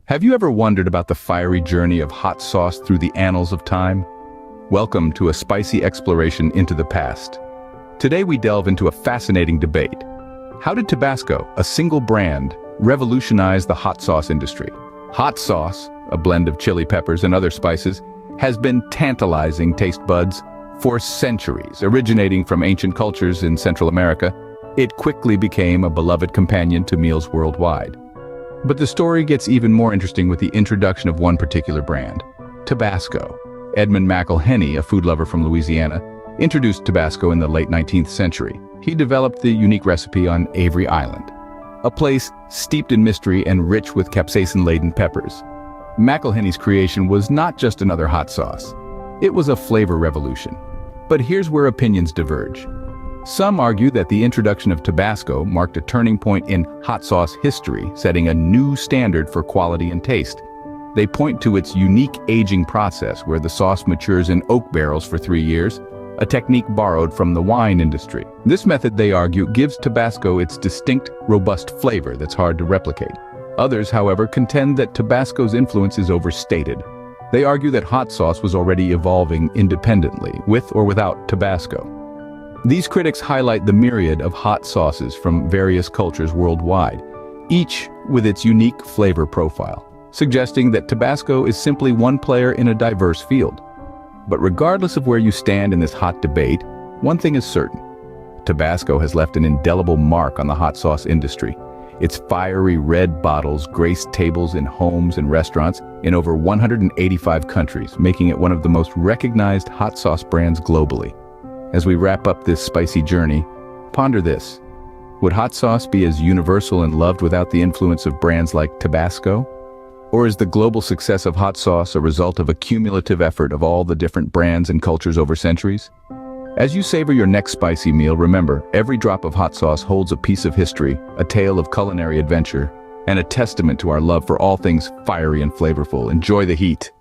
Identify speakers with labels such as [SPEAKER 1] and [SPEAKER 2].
[SPEAKER 1] Have you ever wondered about the fiery journey of hot sauce through the annals of time? Welcome to a spicy exploration into the past. Today we delve into a fascinating debate. How did Tabasco, a single brand, revolutionize the hot sauce industry? Hot sauce, a blend of chili peppers and other spices, has been tantalizing taste buds for centuries. Originating from ancient cultures in Central America, it quickly became a beloved companion to meals worldwide. But the story gets even more interesting with the introduction of one particular brand, Tabasco. Edmund McElhenney, a food lover from Louisiana, introduced Tabasco in the late 19th century. He developed the unique recipe on Avery Island, a place steeped in mystery and rich with capsaicin-laden peppers. McElhenney's creation was not just another hot sauce. It was a flavor revolution. But here's where opinions diverge. Some argue that the introduction of Tabasco marked a turning point in hot sauce history, setting a new standard for quality and taste. They point to its unique aging process where the sauce matures in oak barrels for 3 years, a technique borrowed from the wine industry. This method, they argue, gives Tabasco its distinct, robust flavor that's hard to replicate. Others, however, contend that Tabasco's influence is overstated. They argue that hot sauce was already evolving independently, with or without Tabasco. These critics highlight the myriad of hot sauces from various cultures worldwide, each with its unique flavor profile, suggesting that Tabasco is simply one player in a diverse field. But regardless of where you stand in this hot debate, one thing is certain. Tabasco has left an indelible mark on the hot sauce industry. Its fiery red bottles grace tables in homes and restaurants in over 185 countries, making it one of the most recognized hot sauce brands globally. As we wrap up this spicy journey, ponder this. Would hot sauce be as universal and loved without the influence of brands like Tabasco? Or is the global success of hot sauce a result of a cumulative effort of all the different brands and cultures over centuries? As you savor your next spicy meal, remember, every drop of hot sauce holds a piece of history, a tale of culinary adventure, and a testament to our love for all things fiery and flavorful. Enjoy the heat.